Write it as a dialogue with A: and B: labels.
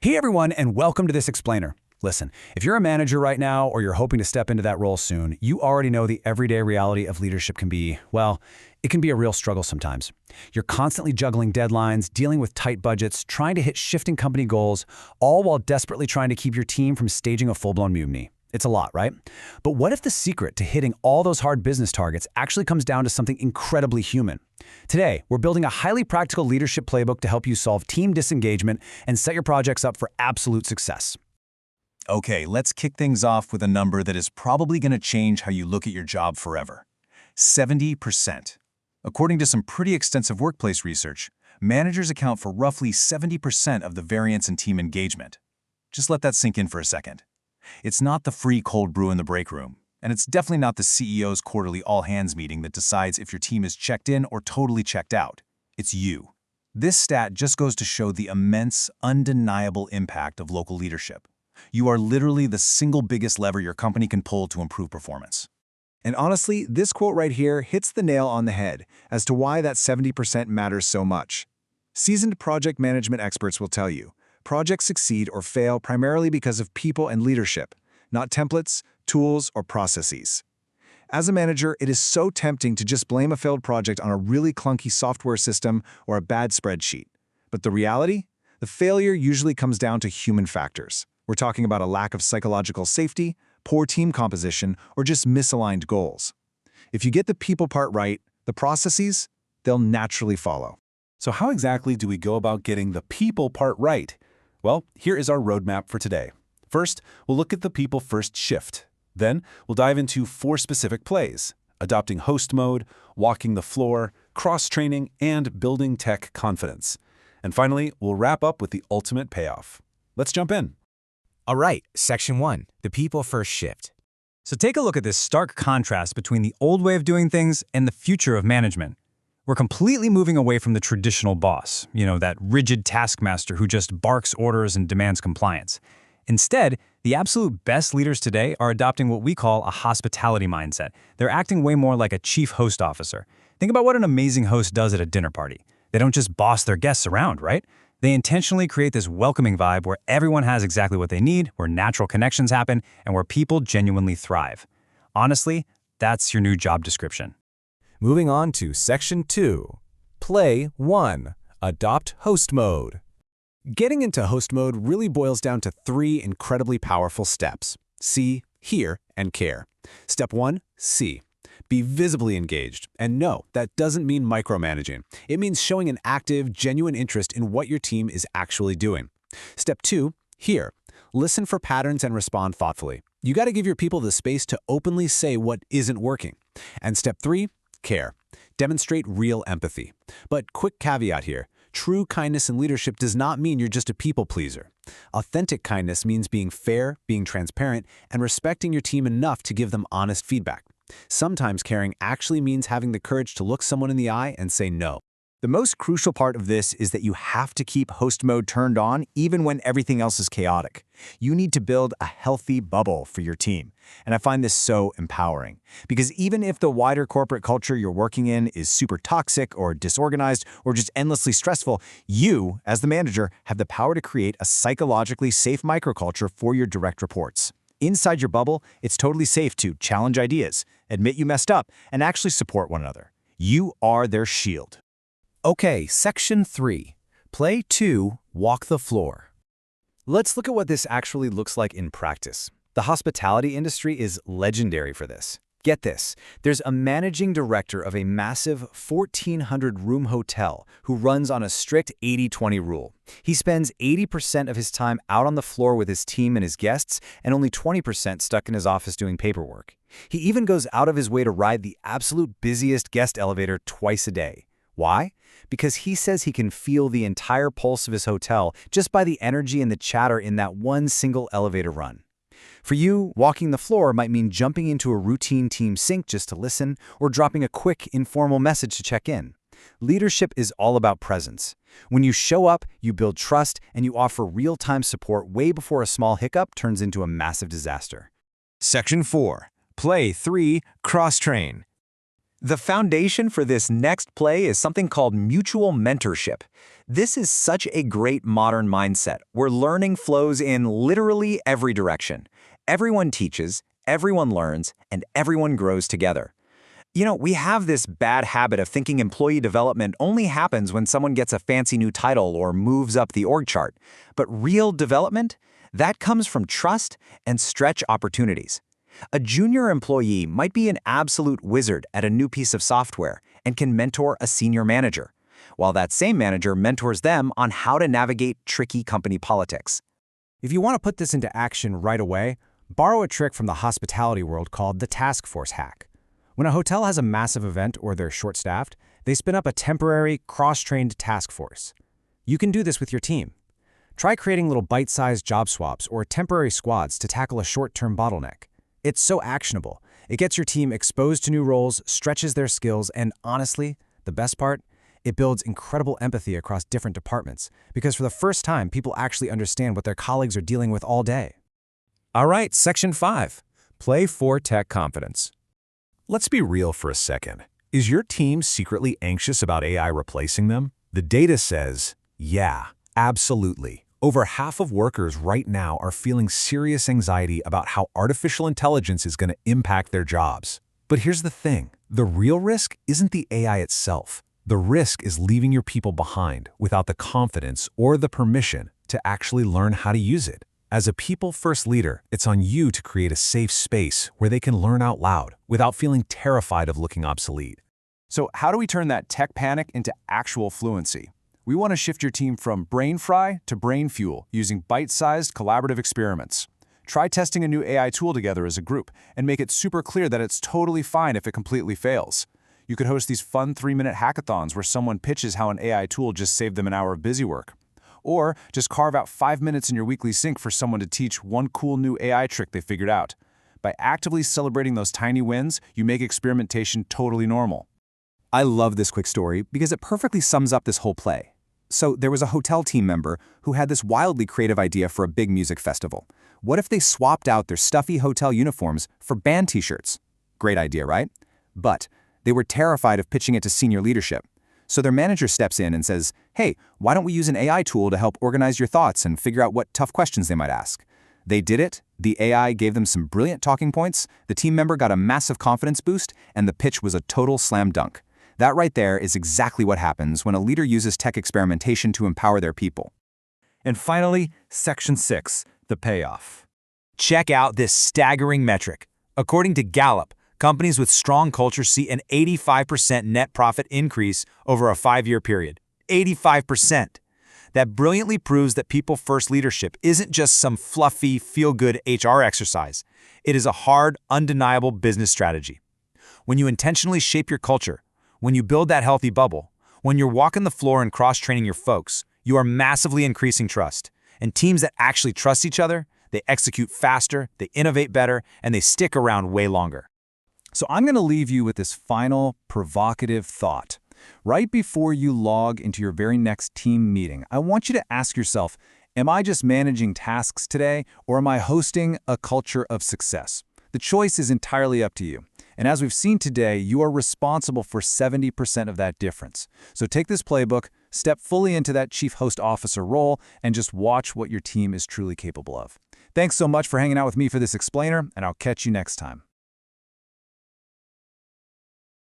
A: Hey everyone, and welcome to this explainer. Listen, if you're a manager right now or you're hoping to step into that role soon, you already know the everyday reality of leadership can be, well, it can be a real struggle sometimes. You're constantly juggling deadlines, dealing with tight budgets, trying to hit shifting company goals, all while desperately trying to keep your team from staging a full-blown mutiny. It's a lot, right? But what if the secret to hitting all those hard business targets actually comes down to something incredibly human? Today, we're building a highly practical leadership playbook to help you solve team disengagement and set your projects up for absolute success.
B: Okay, let's kick things off with a number that is probably going to change how you look at your job forever. 70%. According to some pretty extensive workplace research, managers account for roughly 70% of the variance in team engagement. Just let that sink in for a second. It's not the free cold brew in the break room, and it's definitely not the CEO's quarterly all-hands meeting that decides if your team is checked in or totally checked out. It's you. This stat just goes to show the immense, undeniable impact of local leadership. You are literally the single biggest lever your company can pull to improve performance.
C: And honestly, this quote right here hits the nail on the head as to why that 70% matters so much. Seasoned project management experts will tell you, projects succeed or fail primarily because of people and leadership, not templates, tools, or processes. As a manager, it is so tempting to just blame a failed project on a really clunky software system or a bad spreadsheet. But the reality? The failure usually comes down to human factors. We're talking about a lack of psychological safety, poor team composition, or just misaligned goals. If you get the people part right, the processes, they'll naturally follow.
D: So how exactly do we go about getting the people part right? Well, here is our roadmap for today. First, we'll look at the people first shift. Then, we'll dive into 4 specific plays: adopting host mode, walking the floor, cross-training, and building tech confidence. And finally, we'll wrap up with the ultimate payoff. Let's jump in.
E: All right, Section 1, the people first shift. So take a look at this stark contrast between the old way of doing things and the future of management. We're completely moving away from the traditional boss, that rigid taskmaster who just barks orders and demands compliance. Instead, the absolute best leaders today are adopting what we call a hospitality mindset. They're acting way more like a chief host officer. Think about what an amazing host does at a dinner party. They don't just boss their guests around, right? They intentionally create this welcoming vibe where everyone has exactly what they need, where natural connections happen, and where people genuinely thrive. Honestly, that's your new job description.
F: Moving on to Section 2. Play 1. Adopt host mode. Getting into host mode really boils down to 3 incredibly powerful steps: see, hear, and care. Step 1, see. Be visibly engaged. And no, that doesn't mean micromanaging. It means showing an active, genuine interest in what your team is actually doing. Step 2, hear. Listen for patterns and respond thoughtfully. You got to give your people the space to openly say what isn't working. And step 3, care. Demonstrate real empathy. But quick caveat here. True kindness in leadership does not mean you're just a people pleaser. Authentic kindness means being fair, being transparent, and respecting your team enough to give them honest feedback. Sometimes caring actually means having the courage to look someone in the eye and say no.
C: The most crucial part of this is that you have to keep host mode turned on even when everything else is chaotic. You need to build a healthy bubble for your team. And I find this so empowering. Because even if the wider corporate culture you're working in is super toxic or disorganized or just endlessly stressful, you, as the manager, have the power to create a psychologically safe microculture for your direct reports. Inside your bubble, it's totally safe to challenge ideas, admit you messed up, and actually support one another. You are their shield.
F: Okay, Section 3. Play 2. Walk the floor.
E: Let's look at what this actually looks like in practice. The hospitality industry is legendary for this. Get this, there's a managing director of a massive 1,400-room hotel who runs on a strict 80-20 rule. He spends 80% of his time out on the floor with his team and his guests, and only 20% stuck in his office doing paperwork. He even goes out of his way to ride the absolute busiest guest elevator twice a day. Why? Because he says he can feel the entire pulse of his hotel just by the energy and the chatter in that one single elevator run. For you, walking the floor might mean jumping into a routine team sync just to listen, or dropping a quick, informal message to check in. Leadership is all about presence. When you show up, you build trust, and you offer real-time support way before a small hiccup turns into a massive disaster.
C: Section 4. Play 3. Cross-train.
E: The foundation for this next play is something called mutual mentorship. This is such a great modern mindset where learning flows in literally every direction. Everyone teaches, everyone learns, and everyone grows together. You know, we have this bad habit of thinking employee development only happens when someone gets a fancy new title or moves up the org chart. But real development? That comes from trust and stretch opportunities. A junior employee might be an absolute wizard at a new piece of software and can mentor a senior manager, while that same manager mentors them on how to navigate tricky company politics.
F: If you want to put this into action right away, borrow a trick from the hospitality world called the task force hack. When a hotel has a massive event or they're short-staffed, they spin up a temporary, cross-trained task force. You can do this with your team. Try creating little bite-sized job swaps or temporary squads to tackle a short-term bottleneck. It's so actionable. It gets your team exposed to new roles, stretches their skills, and honestly, the best part, it builds incredible empathy across different departments because for the first time, people actually understand what their colleagues are dealing with all day.
A: All right, Section 5. Play for tech confidence.
D: Let's be real for a second. Is your team secretly anxious about AI replacing them? The data says, yeah, absolutely. Over half of workers right now are feeling serious anxiety about how artificial intelligence is going to impact their jobs. But here's the thing. The real risk isn't the AI itself. The risk is leaving your people behind without the confidence or the permission to actually learn how to use it. As a people-first leader, it's on you to create a safe space where they can learn out loud without feeling terrified of looking obsolete.
G: So how do we turn that tech panic into actual fluency? We want to shift your team from brain fry to brain fuel using bite-sized collaborative experiments. Try testing a new AI tool together as a group and make it super clear that it's totally fine if it completely fails. You could host these fun 3-minute hackathons where someone pitches how an AI tool just saved them an hour of busy work. Or just carve out 5 minutes in your weekly sync for someone to teach one cool new AI trick they figured out. By actively celebrating those tiny wins, you make experimentation totally normal.
E: I love this quick story because it perfectly sums up this whole play. So there was a hotel team member who had this wildly creative idea for a big music festival. What if they swapped out their stuffy hotel uniforms for band t-shirts? Great idea, right? But they were terrified of pitching it to senior leadership. So their manager steps in and says, hey, why don't we use an AI tool to help organize your thoughts and figure out what tough questions they might ask? They did it, the AI gave them some brilliant talking points, the team member got a massive confidence boost, and the pitch was a total slam dunk. That right there is exactly what happens when a leader uses tech experimentation to empower their people.
C: And finally, Section 6, the payoff.
E: Check out this staggering metric. According to Gallup, companies with strong culture see an 85% net profit increase over a 5-year period. 85%. That brilliantly proves that people-first leadership isn't just some fluffy, feel-good HR exercise. It is a hard, undeniable business strategy. When you intentionally shape your culture, when you build that healthy bubble, when you're walking the floor and cross-training your folks, you are massively increasing trust. And teams that actually trust each other, they execute faster, they innovate better, and they stick around way longer.
C: So I'm going to leave you with this final provocative thought. Right before you log into your very next team meeting, I want you to ask yourself, am I just managing tasks today, or am I hosting a culture of success? The choice is entirely up to you. And as we've seen today, you are responsible for 70% of that difference. So take this playbook, step fully into that chief host officer role, and just watch what your team is truly capable of. Thanks so much for hanging out with me for this explainer, and I'll catch you next time.